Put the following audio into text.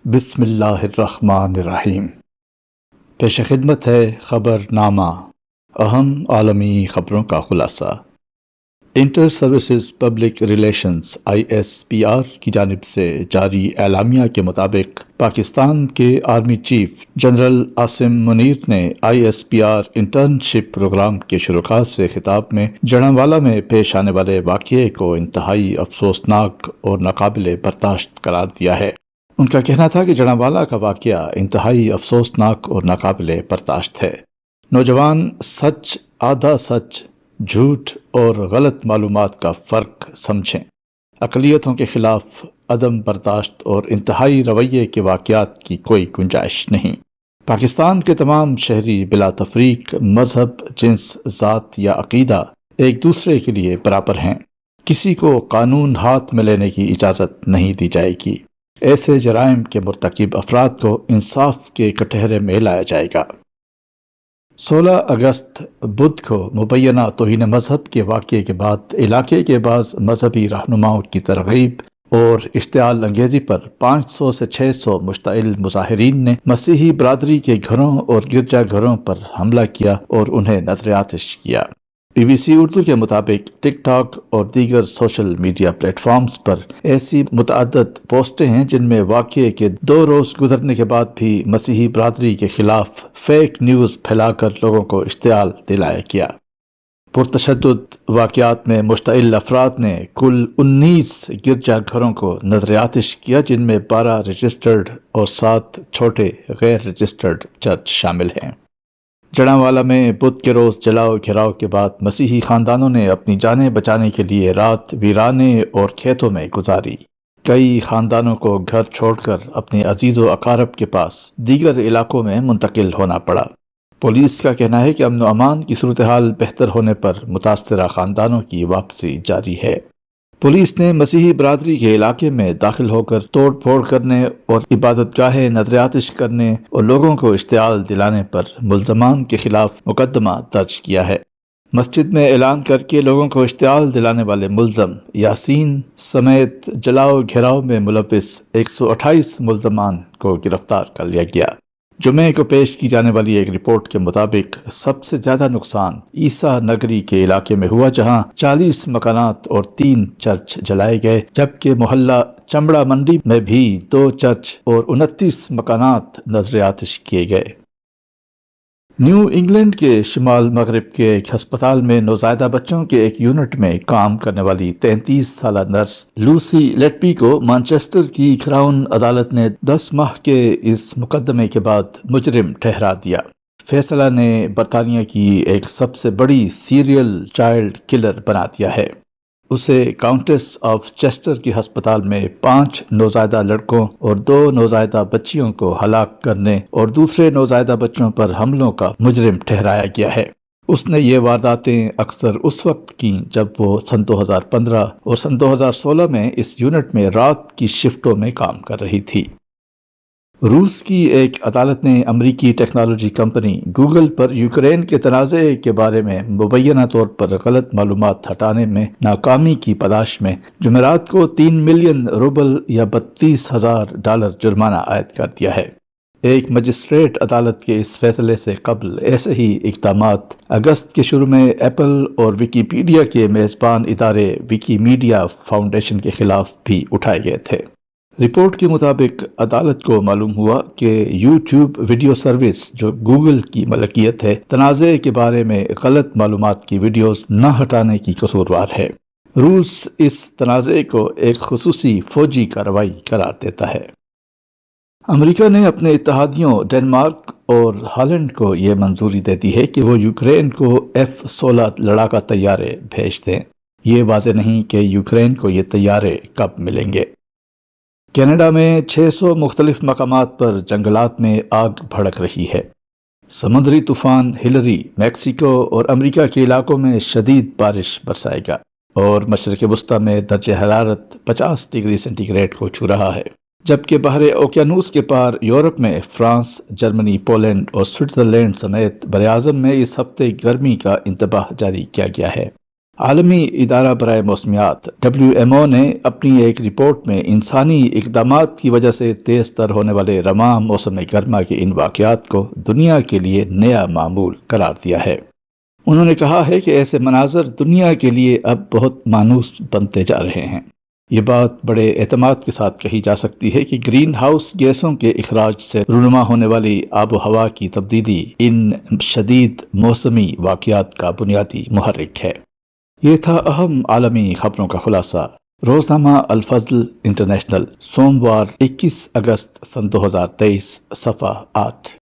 بسم اللہ الرحمن الرحیم۔ پیش خدمت ہے خبر نامہ، اہم عالمی خبروں کا خلاصہ۔ Inter services public relations (ISPR) کی جانب سے جاری اعلامیہ کے مطابق پاکستان کے army chief general Asim Munir نے ISPR انٹرنشپ پروگرام کے شرکاء سے خطاب میں جڑانوالہ میں پیش آنے والے واقعے کو انتہائی افسوسناک اور ناقابل برداشت قرار دیا ہے۔ ان کا کہنا تھا کہ جڑانوالہ کا واقعہ انتہائی افسوسناک اور ناقابل برداشت ہے۔ نوجوان سچ، آدھا سچ، جھوٹ اور غلط معلومات کا فرق سمجھیں۔ اقلیتوں کے خلاف عدم برداشت اور انتہائی رویے کے واقعات کی کوئی گنجائش نہیں۔ پاکستان کے تمام شہری بلا تفریق مذہب، جنس، ذات یا عقیدہ ایک دوسرے کے لیے برابر ہیں۔ کسی کو قانون ہاتھ میں لینے کی اجازت نہیں دی جائے گی۔ ایسے جرائم کے مرتکب افراد کو انصاف کے کٹہرے میں لایا جائے گا۔ 16 اگست بدھ کو مبینہ توہین مذہب کے واقعے کے بعد علاقے کے بعض مذہبی رہنماؤں کی ترغیب اور اشتعال انگیزی پر 500 سے 600 مشتعل مظاہرین نے مسیحی برادری کے گھروں اور گرجا گھروں پر حملہ کیا اور انہیں نذر آتش کیا۔ BBC اردو کے مطابق ٹک ٹاک اور دیگر سوشل میڈیا پلیٹ فارمز پر ایسی متعدد پوسٹیں ہیں جن میں واقعے کے 2 روز گزرنے کے بعد بھی مسیحی برادری کے خلاف فیک نیوز پھیلا کر لوگوں کو اشتعال دلایا گیا۔ پرتشدد واقعات میں مشتعل افراد نے کل 19 گرجا گھروں کو نذر آتش کیا، جن میں 12 رجسٹرڈ اور 7 چھوٹے غیر رجسٹرڈ چرچ شامل ہیں۔ جڑانوالہ میں بدھ کے روز جلاؤ گھراؤ کے بعد مسیحی خاندانوں نے اپنی جانیں بچانے کے لیے رات ویرانے اور کھیتوں میں گزاری۔ کئی خاندانوں کو گھر چھوڑ کر اپنے عزیز و اقارب کے پاس دیگر علاقوں میں منتقل ہونا پڑا۔ پولیس کا کہنا ہے کہ امن و امان کی صورتحال بہتر ہونے پر متاثرہ خاندانوں کی واپسی جاری ہے۔ پولیس نے مسیحی برادری کے علاقے میں داخل ہو کر توڑ پھوڑ کرنے اور عبادت گاہیں نذر آتش کرنے اور لوگوں کو اشتعال دلانے پر ملزمان کے خلاف مقدمہ درج کیا ہے۔ مسجد میں اعلان کر کے لوگوں کو اشتعال دلانے والے ملزم یاسین سمیت جلاؤ گھراؤ میں ملوث 128 ملزمان کو گرفتار کر لیا گیا۔ جمعے کو پیش کی جانے والی ایک رپورٹ کے مطابق سب سے زیادہ نقصان عیسیٰ نگری کے علاقے میں ہوا، جہاں 40 مکانات اور 3 چرچ جلائے گئے، جبکہ محلہ چمڑا منڈی میں بھی 2 چرچ اور 29 مکانات نذر آتش کیے گئے۔ نیو انگلینڈ کے شمال مغرب کے ایک ہسپتال میں نوزائیدہ بچوں کے ایک یونٹ میں کام کرنے والی 33 سالہ نرس لوسی لیٹبی کو مانچسٹر کی کراؤن عدالت نے 10 ماہ کے اس مقدمے کے بعد مجرم ٹھہرا دیا۔ فیصلہ نے برطانیہ کی ایک سب سے بڑی سیریل چائلڈ کلر بنا دیا ہے۔ اسے کاؤنٹس آف چیسٹر کے ہسپتال میں 5 نوزائیدہ لڑکوں اور 2 نوزائیدہ بچیوں کو ہلاک کرنے اور دوسرے نوزائیدہ بچوں پر حملوں کا مجرم ٹھہرایا گیا ہے۔ اس نے یہ وارداتیں اکثر اس وقت کیں جب وہ سن 2015 اور سن 2016 میں اس یونٹ میں رات کی شفٹوں میں کام کر رہی تھی۔ روس کی ایک عدالت نے امریکی ٹیکنالوجی کمپنی گوگل پر یوکرین کے تنازع کے بارے میں مبینہ طور پر غلط معلومات ہٹانے میں ناکامی کی پاداش میں جمعرات کو 3 ملین روبل یا $32,000 جرمانہ عائد کر دیا ہے۔ ایک مجسٹریٹ عدالت کے اس فیصلے سے قبل ایسے ہی اقدامات اگست کے شروع میں ایپل اور ویکیپیڈیا کے میزبان ادارے ویکیمیڈیا فاؤنڈیشن کے خلاف بھی اٹھائے گئے تھے۔ رپورٹ کے مطابق عدالت کو معلوم ہوا کہ یوٹیوب ویڈیو سروس، جو گوگل کی ملکیت ہے، تنازع کے بارے میں غلط معلومات کی ویڈیوز نہ ہٹانے کی قصوروار ہے۔ روس اس تنازع کو ایک خصوصی فوجی کارروائی قرار دیتا ہے۔ امریکہ نے اپنے اتحادیوں ڈنمارک اور ہالینڈ کو یہ منظوری دے دی ہے کہ وہ یوکرین کو F-16 لڑاکا طیارے بھیج دیں۔ یہ واضح نہیں کہ یوکرین کو یہ طیارے کب ملیں گے۔ کینیڈا میں 600 مختلف مقامات پر جنگلات میں آگ بھڑک رہی ہے۔ سمندری طوفان ہلری میکسیکو اور امریکہ کے علاقوں میں شدید بارش برسائے گا اور مشرق وسطی میں درجہ حرارت 50 ڈگری سینٹی گریڈ کو چھو رہا ہے، جبکہ بحر اوقیانوس کے پار یورپ میں فرانس، جرمنی، پولینڈ اور سوئٹزرلینڈ سمیت براعظم میں اس ہفتے گرمی کا انتباہ جاری کیا گیا ہے۔ عالمی ادارہ برائے موسمیات WMO نے اپنی ایک رپورٹ میں انسانی اقدامات کی وجہ سے تیز تر ہونے والے رواں موسم گرما کے ان واقعات کو دنیا کے لیے نیا معمول قرار دیا ہے۔ انہوں نے کہا ہے کہ ایسے مناظر دنیا کے لیے اب بہت مانوس بنتے جا رہے ہیں۔ یہ بات بڑے اعتماد کے ساتھ کہی جا سکتی ہے کہ گرین ہاؤس گیسوں کے اخراج سے رونما ہونے والی آب و ہوا کی تبدیلی ان شدید موسمی واقعات کا بنیادی محرک ہے۔ یہ تھا اہم عالمی خبروں کا خلاصہ۔ روزنامہ الفضل انٹرنیشنل، سوموار 21 اگست سن 2023، صفحہ 8۔